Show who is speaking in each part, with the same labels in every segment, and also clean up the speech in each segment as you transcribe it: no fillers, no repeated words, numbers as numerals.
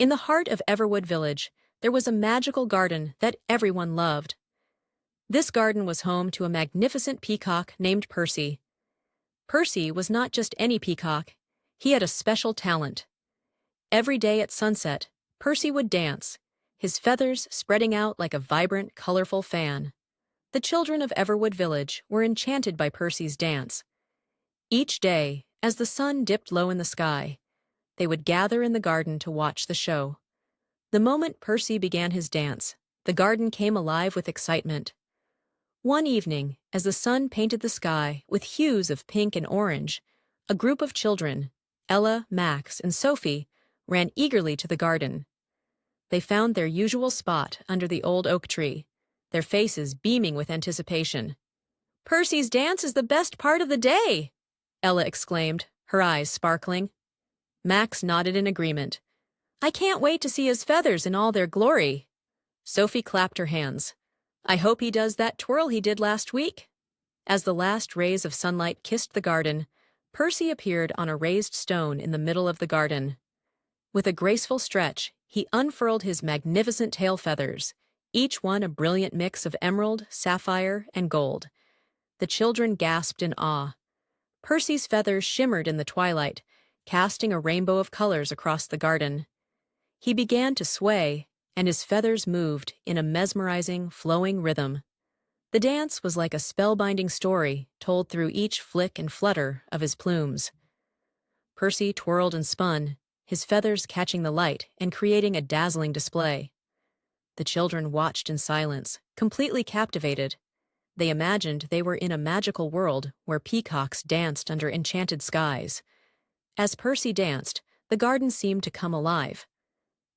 Speaker 1: In the heart of Everwood Village, there was a magical garden that everyone loved. This garden was home to a magnificent peacock named Percy. Percy was not just any peacock, he had a special talent. Every day at sunset, Percy would dance, his feathers spreading out like a vibrant, colorful fan. The children of Everwood Village were enchanted by Percy's dance. Each day, as the sun dipped low in the sky, they would gather in the garden to watch the show. The moment Percy began his dance, the garden came alive with excitement. One evening, as the sun painted the sky with hues of pink and orange, a group of children, Ella, Max, and Sophie, ran eagerly to the garden. They found their usual spot under the old oak tree, their faces beaming with anticipation. "Percy's dance is the best part of the day!" Ella exclaimed, her eyes sparkling. Max nodded in agreement. "I can't wait to see his feathers in all their glory." Sophie clapped her hands. "I hope he does that twirl he did last week." As the last rays of sunlight kissed the garden, Percy appeared on a raised stone in the middle of the garden. With a graceful stretch, he unfurled his magnificent tail feathers, each one a brilliant mix of emerald, sapphire, and gold. The children gasped in awe. Percy's feathers shimmered in the twilight, casting a rainbow of colors across the garden. He began to sway, and his feathers moved in a mesmerizing, flowing rhythm. The dance was like a spellbinding story told through each flick and flutter of his plumes. Percy twirled and spun, his feathers catching the light and creating a dazzling display. The children watched in silence, completely captivated. They imagined they were in a magical world where peacocks danced under enchanted skies. As Percy danced, the garden seemed to come alive.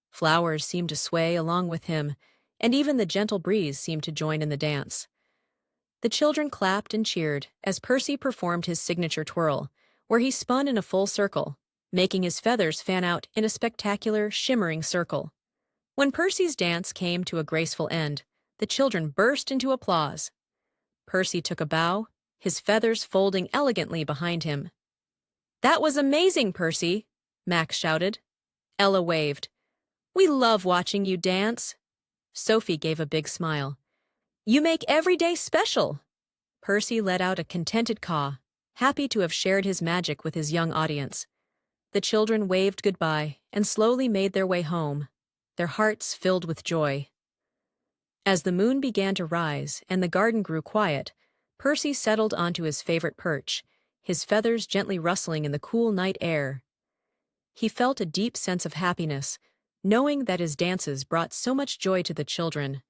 Speaker 1: Flowers seemed to sway along with him, and even the gentle breeze seemed to join in the dance. The children clapped and cheered as Percy performed his signature twirl, where he spun in a full circle, making his feathers fan out in a spectacular, shimmering circle. When Percy's dance came to a graceful end, the children burst into applause. Percy took a bow, his feathers folding elegantly behind him. "That was amazing, Percy!" Max shouted. Ella waved. "We love watching you dance." Sophie gave a big smile. "You make every day special." Percy let out a contented caw, happy to have shared his magic with his young audience. The children waved goodbye and slowly made their way home, their hearts filled with joy. As the moon began to rise and the garden grew quiet, Percy settled onto his favorite perch, his feathers gently rustling in the cool night air. He felt a deep sense of happiness, knowing that his dances brought so much joy to the children.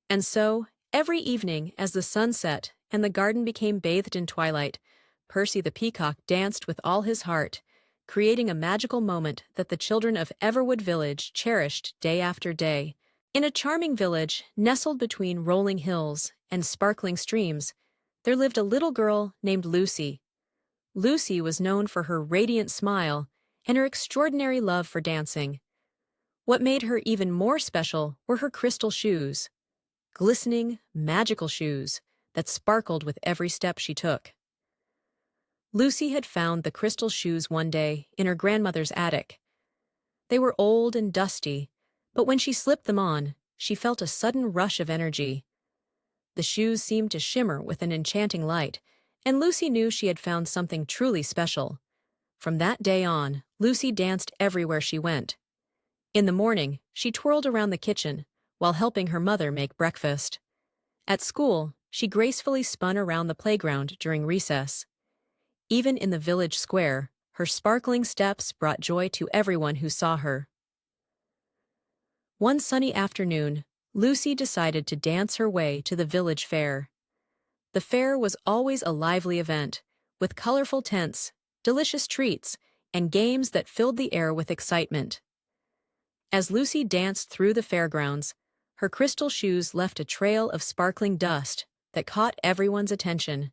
Speaker 1: And so, every evening as the sun set and the garden became bathed in twilight, Percy the peacock danced with all his heart, creating a magical moment that the children of Everwood Village cherished day after day. In a charming village nestled between rolling hills and sparkling streams, there lived a little girl named Lucy. Lucy was known for her radiant smile and her extraordinary love for dancing. What made her even more special were her crystal shoes, glistening, magical shoes that sparkled with every step she took. Lucy had found the crystal shoes one day in her grandmother's attic. They were old and dusty, but when she slipped them on, she felt a sudden rush of energy. The shoes seemed to shimmer with an enchanting light, and Lucy knew she had found something truly special. From that day on, Lucy danced everywhere she went. In the morning, she twirled around the kitchen while helping her mother make breakfast. At school, she gracefully spun around the playground during recess. Even in the village square, her sparkling steps brought joy to everyone who saw her. One sunny afternoon, Lucy decided to dance her way to the village fair. The fair was always a lively event, with colorful tents, delicious treats, and games that filled the air with excitement. As Lucy danced through the fairgrounds, her crystal shoes left a trail of sparkling dust that caught everyone's attention.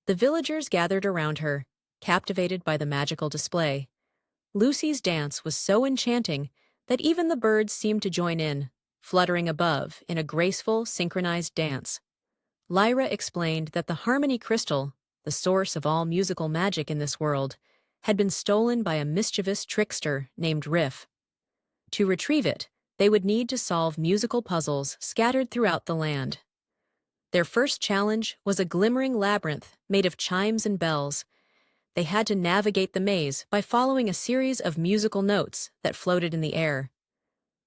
Speaker 1: The villagers gathered around her, captivated by the magical display. Lucy's dance was so enchanting that even the birds seemed to join in, fluttering above in a graceful, synchronized dance. Lyra explained that the harmony crystal, the source of all musical magic in this world, had been stolen by a mischievous trickster named Riff. To retrieve it, they would need to solve musical puzzles scattered throughout the land. Their first challenge was a glimmering labyrinth made of chimes and bells. They had to navigate the maze by following a series of musical notes that floated in the air.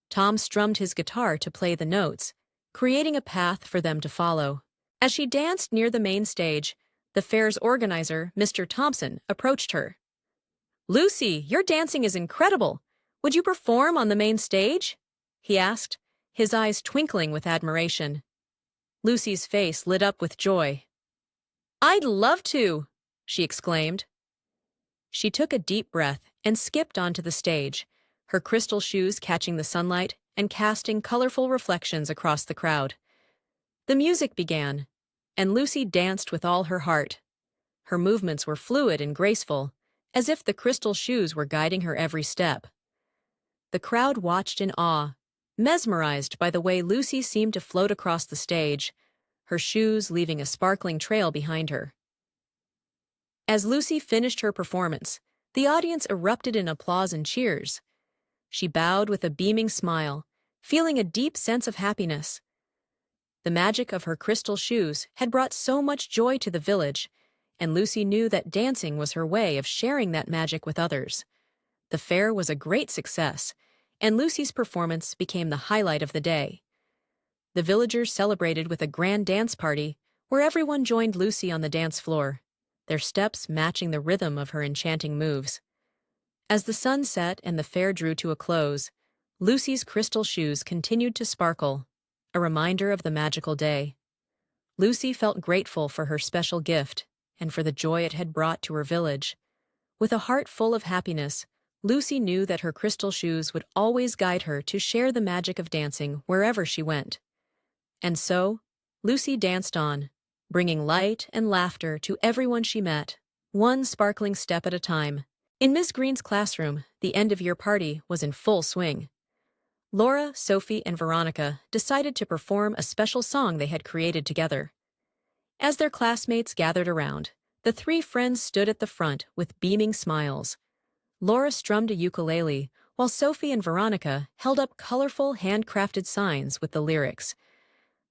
Speaker 1: Tom strummed his guitar to play the notes, creating a path for them to follow. As she danced near the main stage, the fair's organizer, Mr. Thompson, approached her. "Lucy, your dancing is incredible. Would you perform on the main stage?" he asked, his eyes twinkling with admiration. Lucy's face lit up with joy. "I'd love to!" she exclaimed. She took a deep breath and skipped onto the stage, her crystal shoes catching the sunlight and casting colorful reflections across the crowd. The music began, and Lucy danced with all her heart. Her movements were fluid and graceful, as if the crystal shoes were guiding her every step. The crowd watched in awe, mesmerized by the way Lucy seemed to float across the stage, her shoes leaving a sparkling trail behind her. As Lucy finished her performance, the audience erupted in applause and cheers. She bowed with a beaming smile, feeling a deep sense of happiness. The magic of her crystal shoes had brought so much joy to the village, and Lucy knew that dancing was her way of sharing that magic with others. The fair was a great success, and Lucy's performance became the highlight of the day. The villagers celebrated with a grand dance party, where everyone joined Lucy on the dance floor, their steps matching the rhythm of her enchanting moves. As the sun set and the fair drew to a close, Lucy's crystal shoes continued to sparkle, a reminder of the magical day. Lucy felt grateful for her special gift and for the joy it had brought to her village. With a heart full of happiness, Lucy knew that her crystal shoes would always guide her to share the magic of dancing wherever she went. And so, Lucy danced on, bringing light and laughter to everyone she met, one sparkling step at a time. In Miss Green's classroom, the end-of-year party was in full swing. Laura, Sophie, and Veronica decided to perform a special song they had created together. As their classmates gathered around, the three friends stood at the front with beaming smiles. Laura strummed a ukulele, while Sophie and Veronica held up colorful handcrafted signs with the lyrics.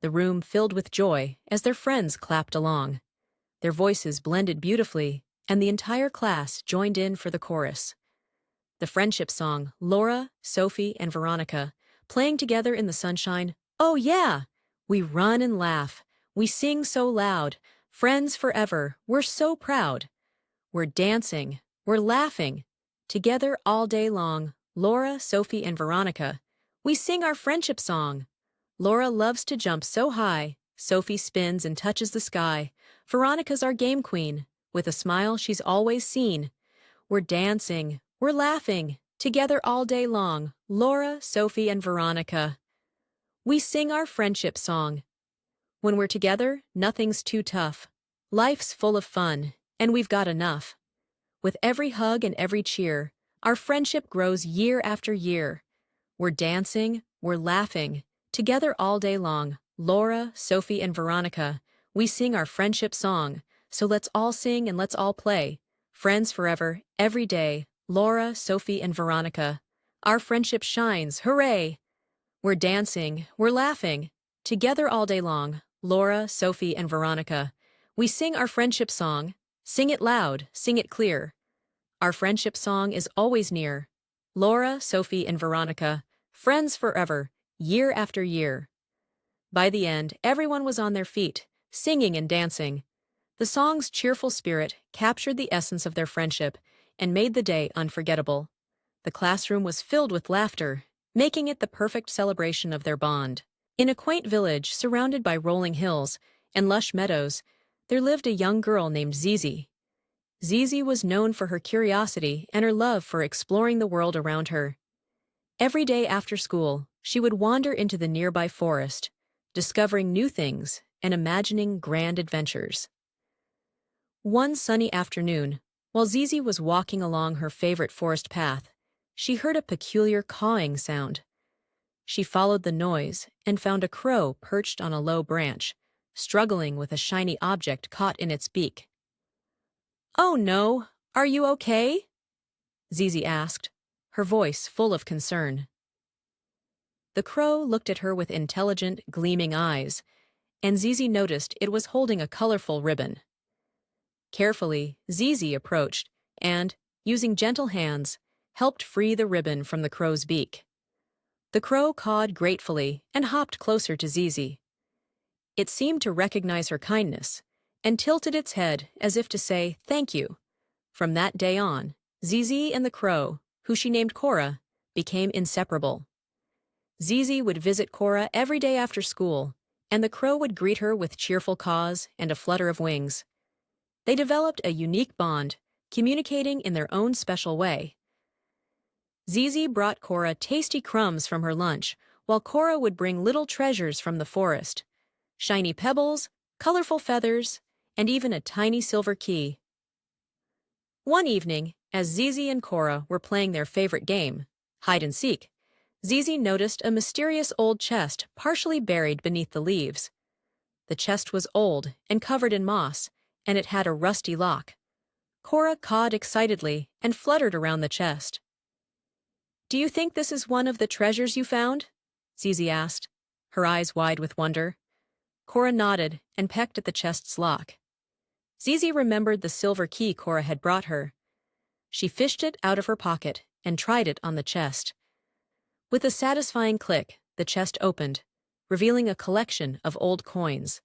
Speaker 1: The room filled with joy as their friends clapped along. Their voices blended beautifully, and the entire class joined in for the chorus. The friendship song, Laura, Sophie, and Veronica, playing together in the sunshine. "Oh yeah! We run and laugh. We sing so loud. Friends forever. We're so proud. We're dancing. We're laughing. Together all day long. Laura, Sophie, and Veronica. We sing our friendship song. Laura loves to jump so high. Sophie spins and touches the sky. Veronica's our game queen. With a smile she's always seen. We're dancing. We're laughing. Together all day long. Laura, Sophie, and Veronica. We sing our friendship song. When we're together, nothing's too tough. Life's full of fun, and we've got enough. With every hug and every cheer, our friendship grows year after year. We're dancing, we're laughing, together all day long. Laura, Sophie, and Veronica, we sing our friendship song. So let's all sing and let's all play. Friends forever, every day. Laura, Sophie, and Veronica. Our friendship shines, hooray! We're dancing, we're laughing, together all day long. Laura, Sophie, and Veronica. We sing our friendship song. Sing it loud, sing it clear. Our friendship song is always near. Laura, Sophie, and Veronica. Friends forever, year after year. By the end, everyone was on their feet, singing and dancing. The song's cheerful spirit captured the essence of their friendship and made the day unforgettable. The classroom was filled with laughter, making it the perfect celebration of their bond. In a quaint village surrounded by rolling hills and lush meadows, there lived a young girl named Zizi. Zizi was known for her curiosity and her love for exploring the world around her. Every day after school, she would wander into the nearby forest, discovering new things and imagining grand adventures. One sunny afternoon, while Zizi was walking along her favorite forest path, she heard a peculiar cawing sound. She followed the noise and found a crow perched on a low branch, struggling with a shiny object caught in its beak. "Oh no, are you okay?" Zizi asked, her voice full of concern. The crow looked at her with intelligent, gleaming eyes, and Zizi noticed it was holding a colorful ribbon. Carefully, Zizi approached and, using gentle hands, helped free the ribbon from the crow's beak. The crow cawed gratefully and hopped closer to Zizi. It seemed to recognize her kindness and tilted its head as if to say thank you. From that day on, Zizi and the crow, who she named Cora, became inseparable. Zizi would visit Cora every day after school, and the crow would greet her with cheerful caws and a flutter of wings. They developed a unique bond, communicating in their own special way. Zizi brought Cora tasty crumbs from her lunch, while Cora would bring little treasures from the forest: shiny pebbles, colorful feathers, and even a tiny silver key. One evening, as Zizi and Cora were playing their favorite game, hide and seek, Zizi noticed a mysterious old chest partially buried beneath the leaves. The chest was old and covered in moss, and it had a rusty lock. Cora cawed excitedly and fluttered around the chest. "Do you think this is one of the treasures you found?" Zizi asked, her eyes wide with wonder. Cora nodded and pecked at the chest's lock. Zizi remembered the silver key Cora had brought her. She fished it out of her pocket and tried it on the chest. With a satisfying click, the chest opened, revealing a collection of old coins,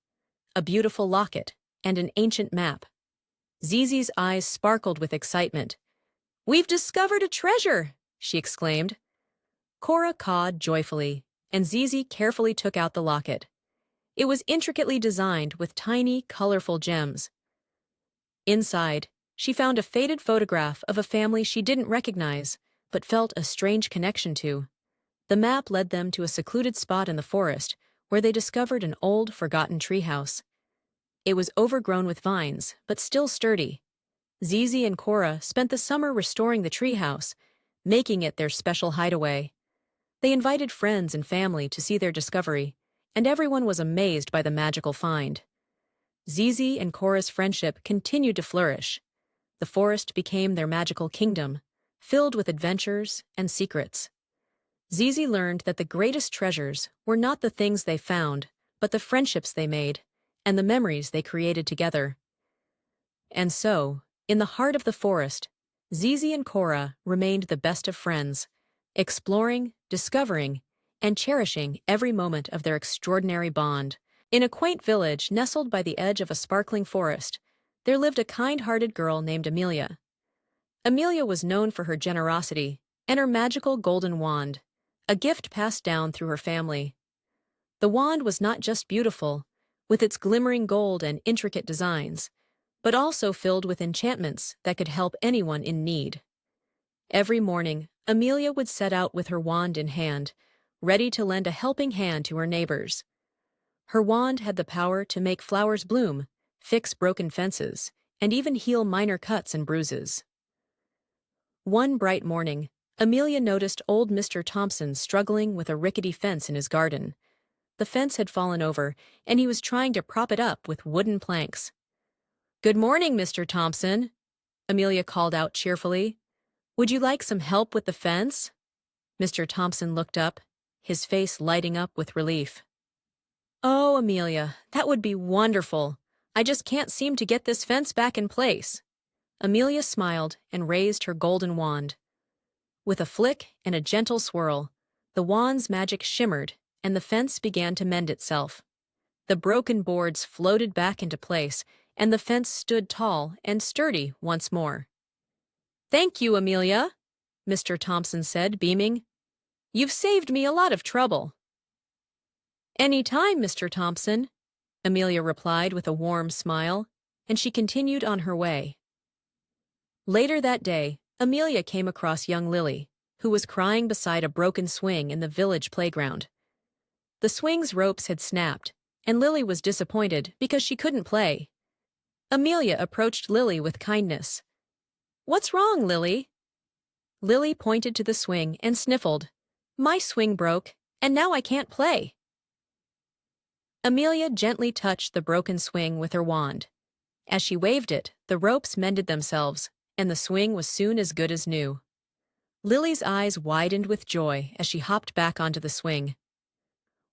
Speaker 1: a beautiful locket, and an ancient map. Zizi's eyes sparkled with excitement. "We've discovered a treasure!" she exclaimed. Cora cawed joyfully, and Zizi carefully took out the locket. It was intricately designed with tiny, colorful gems. Inside, she found a faded photograph of a family she didn't recognize, but felt a strange connection to. The map led them to a secluded spot in the forest, where they discovered an old, forgotten treehouse. It was overgrown with vines, but still sturdy. Zizi and Cora spent the summer restoring the treehouse, making it their special hideaway. They invited friends and family to see their discovery, and everyone was amazed by the magical find. Zizi and Cora's friendship continued to flourish. The forest became their magical kingdom, filled with adventures and secrets. Zizi learned that the greatest treasures were not the things they found, but the friendships they made, and the memories they created together. And so, in the heart of the forest, Zizi and Cora remained the best of friends, exploring, discovering, and cherishing every moment of their extraordinary bond. In a quaint village nestled by the edge of a sparkling forest, there lived a kind-hearted girl named Amelia. Amelia was known for her generosity and her magical golden wand, a gift passed down through her family. The wand was not just beautiful, with its glimmering gold and intricate designs, but also filled with enchantments that could help anyone in need. Every morning, Amelia would set out with her wand in hand, ready to lend a helping hand to her neighbors. Her wand had the power to make flowers bloom, fix broken fences, and even heal minor cuts and bruises. One bright morning, Amelia noticed old Mr. Thompson struggling with a rickety fence in his garden. The fence had fallen over, and he was trying to prop it up with wooden planks. "Good morning, Mr. Thompson," Amelia called out cheerfully. "Would you like some help with the fence?" Mr. Thompson looked up, his face lighting up with relief. "Oh, Amelia, that would be wonderful. I just can't seem to get this fence back in place." Amelia smiled and raised her golden wand. With a flick and a gentle swirl, the wand's magic shimmered, and the fence began to mend itself. The broken boards floated back into place, and the fence stood tall and sturdy once more. "Thank you, Amelia," Mr. Thompson said, beaming. "You've saved me a lot of trouble." "Any time, Mr. Thompson," Amelia replied with a warm smile, and she continued on her way. Later that day, Amelia came across young Lily, who was crying beside a broken swing in the village playground. The swing's ropes had snapped, and Lily was disappointed because she couldn't play. Amelia approached Lily with kindness. "What's wrong, Lily?" Lily pointed to the swing and sniffled. "My swing broke, and now I can't play." Amelia gently touched the broken swing with her wand. As she waved it, the ropes mended themselves, and the swing was soon as good as new. Lily's eyes widened with joy as she hopped back onto the swing.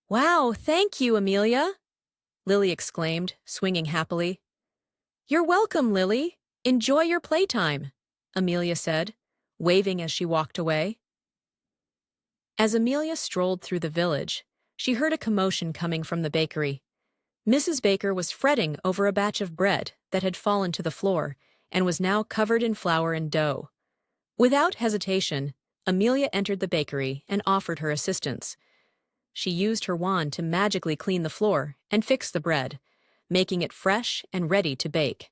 Speaker 1: "Wow, thank you, Amelia!" Lily exclaimed, swinging happily. "You're welcome, Lily. Enjoy your playtime," Amelia said, waving as she walked away. As Amelia strolled through the village, she heard a commotion coming from the bakery. Mrs. Baker was fretting over a batch of bread that had fallen to the floor and was now covered in flour and dough. Without hesitation, Amelia entered the bakery and offered her assistance. She used her wand to magically clean the floor and fix the bread, making it fresh and ready to bake.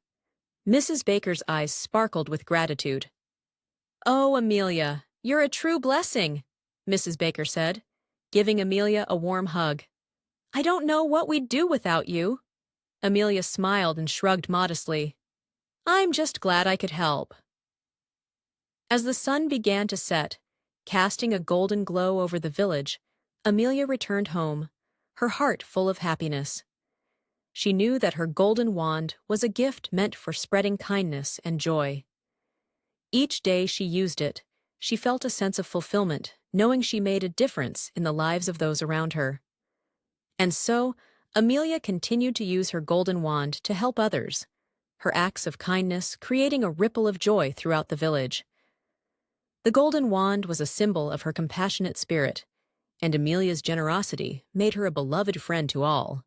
Speaker 1: Mrs. Baker's eyes sparkled with gratitude. "Oh, Amelia, you're a true blessing," Mrs. Baker said, giving Amelia a warm hug. "I don't know what we'd do without you." Amelia smiled and shrugged modestly. "I'm just glad I could help." As the sun began to set, casting a golden glow over the village, Amelia returned home, her heart full of happiness. She knew that her golden wand was a gift meant for spreading kindness and joy. Each day she used it, she felt a sense of fulfillment, knowing she made a difference in the lives of those around her. And so, Amelia continued to use her golden wand to help others, her acts of kindness creating a ripple of joy throughout the village. The golden wand was a symbol of her compassionate spirit, and Amelia's generosity made her a beloved friend to all.